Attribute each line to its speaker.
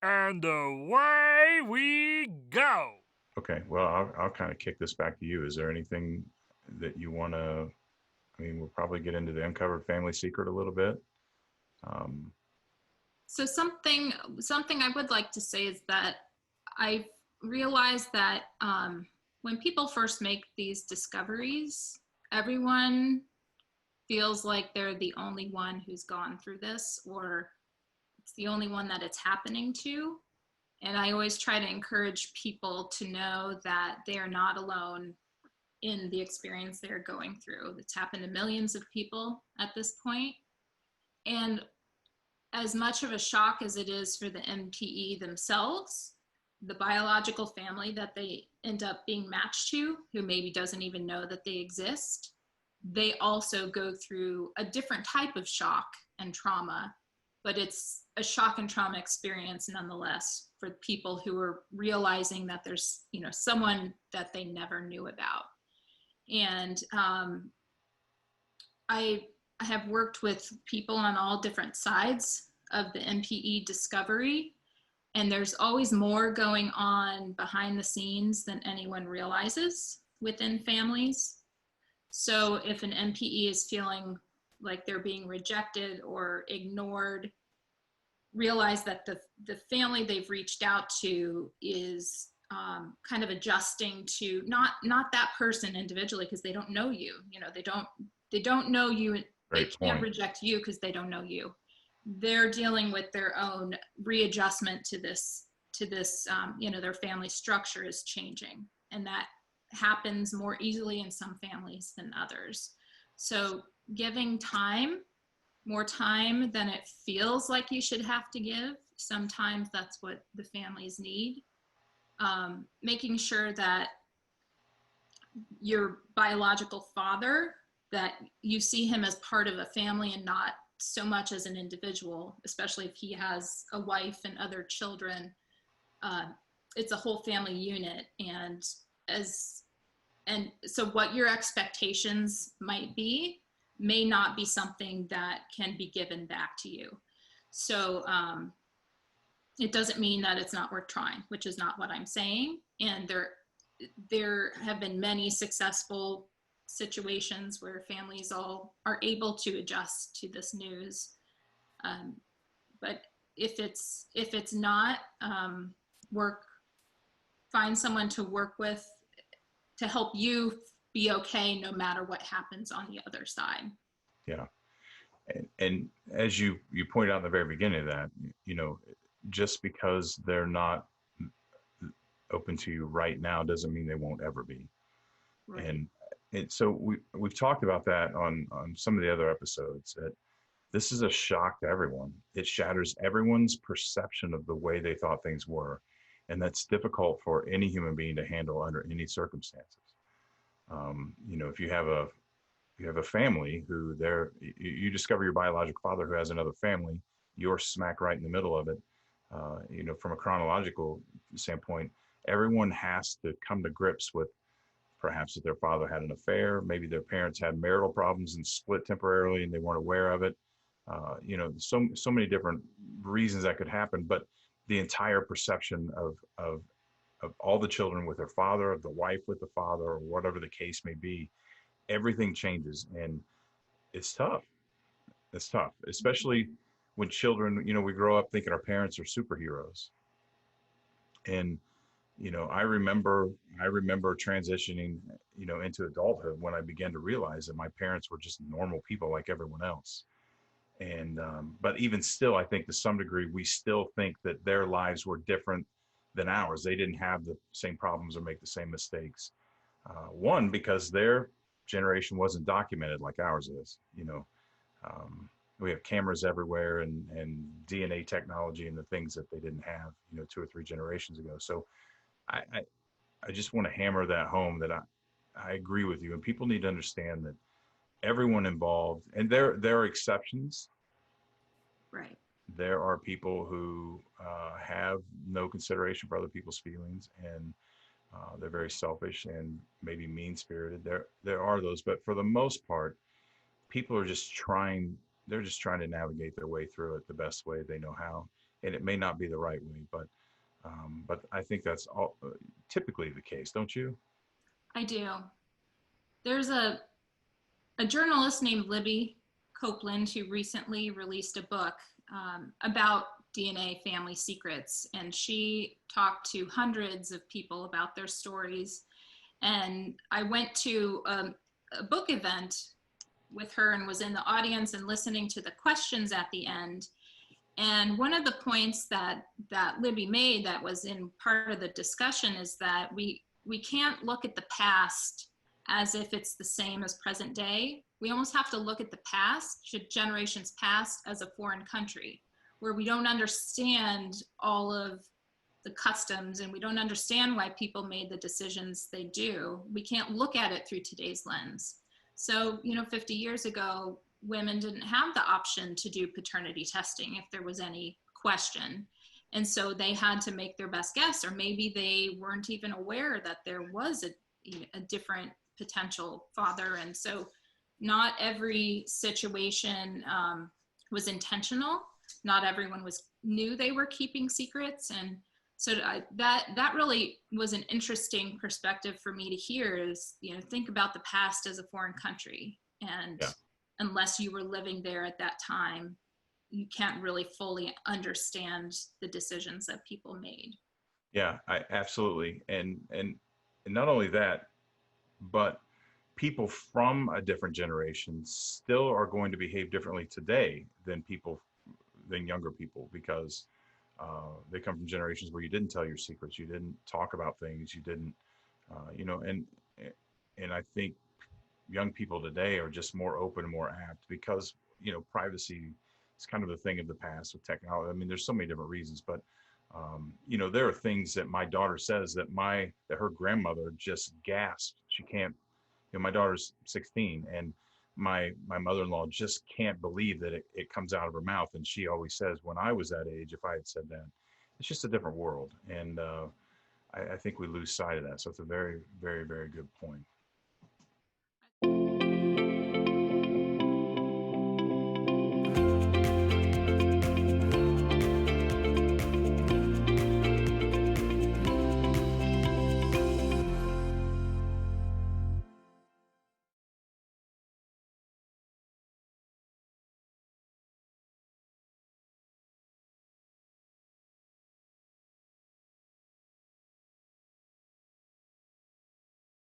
Speaker 1: And away we go.
Speaker 2: Okay, well, I'll kind of kick this back to you. Is there anything that you want to? I mean, we'll probably get into the uncovered family secret a little bit. Um,
Speaker 3: So something I would like to say is that I've realized that when people first make these discoveries, everyone feels like they're the only one who's gone through this, or it's the only one that it's happening to. And I always try to encourage people to know that they are not alone in the experience they're going through. It's happened to millions of people at this point. And as much of a shock as it is for the MPE themselves, the biological family that they end up being matched to, who maybe doesn't even know that they exist, they also go through a different type of shock and trauma, but it's a shock and trauma experience nonetheless for people who are realizing that there's, someone that they never knew about. And I have worked with people on all different sides of the MPE discovery, and there's always more going on behind the scenes than anyone realizes within families. So if an MPE is feeling like they're being rejected or ignored, realize that the family they've reached out to is kind of adjusting to not that person individually, because they don't know you. They don't know you. They
Speaker 2: Great
Speaker 3: can't
Speaker 2: point.
Speaker 3: reject you because they don't know you. They're dealing with their own readjustment to this. Their family structure is changing, and that happens more easily in some families than others. So giving more time than it feels like you should have to give. Sometimes that's what the families need. Making sure that your biological father, that you see him as part of a family and not so much as an individual, especially if he has a wife and other children. uh, it's a whole family unit, and so what your expectations might be may not be something that can be given back to you. So it doesn't mean that it's not worth trying, which is not what I'm saying. And there have been many successful situations where families all are able to adjust to this news. Um, but if it's not, work find someone to work with to help you be okay no matter what happens on the other side.
Speaker 2: yeah, and as you pointed out in the very beginning of that, you know, just because they're not open to you right now doesn't mean they won't ever be.
Speaker 3: Right.
Speaker 2: And so we've talked about that on some of the other episodes. That this is a shock to everyone. It shatters everyone's perception of the way they thought things were, and that's difficult for any human being to handle under any circumstances. If you have a family who you discover your biological father who has another family, you're smack right in the middle of it. From a chronological standpoint, everyone has to come to grips with perhaps that their father had an affair, maybe their parents had marital problems and split temporarily and they weren't aware of it. So many different reasons that could happen, but the entire perception of all the children with their father, of the wife with the father, or whatever the case may be, everything changes, and it's tough. It's tough, especially when children. We grow up thinking our parents are superheroes, and I remember transitioning, into adulthood when I began to realize that my parents were just normal people like everyone else. And but even still, I think to some degree we still think that their lives were different than ours. They didn't have the same problems or make the same mistakes. One, because their generation wasn't documented like ours is. Um, we have cameras everywhere and DNA technology and the things that they didn't have, 2 or 3 generations ago. So I, I, I just want to hammer that home that I agree with you, and people need to understand that everyone involved, and there are exceptions.
Speaker 3: Right.
Speaker 2: There are people who have no consideration for other people's feelings, and they're very selfish and maybe mean spirited. There are those, but for the most part, people are just trying they're just trying to navigate their way through it the best way they know how, and it may not be the right way, but I think that's all typically the case, don't you?
Speaker 3: I do. There's a journalist named Libby Copeland who recently released a book about DNA family secrets, and she talked to hundreds of people about their stories. And I went to a book event with her and was in the audience and listening to the questions at the end. And one of the points that Libby made that was in part of the discussion is that we can't look at the past as if it's the same as present day. We almost have to look at the past, generations past, as a foreign country, where we don't understand all of the customs and we don't understand why people made the decisions they do. We can't look at it through today's lens. So, 50 years ago, women didn't have the option to do paternity testing if there was any question. And so they had to make their best guess, or maybe they weren't even aware that there was a different potential father. And so not every situation was intentional. Not everyone knew they were keeping secrets. And so that really was an interesting perspective for me to hear is, think about the past as a foreign country. And
Speaker 2: Yeah.
Speaker 3: unless you were living there at that time, you can't really fully understand the decisions that people made.
Speaker 2: Yeah, I absolutely. And not only that, but people from a different generation still are going to behave differently today than younger people, because they come from generations where you didn't tell your secrets, you didn't talk about things, you didn't, and I think young people today are just more open, more apt, because privacy is kind of a thing of the past with technology. I mean, there's so many different reasons, but there are things that my daughter says that her grandmother just gasped. She can't. My daughter's 16, and my mother-in-law just can't believe that it comes out of her mouth. And she always says, when I was that age, if I had said that, it's just a different world. And I think we lose sight of that. So it's a very, very, very good point.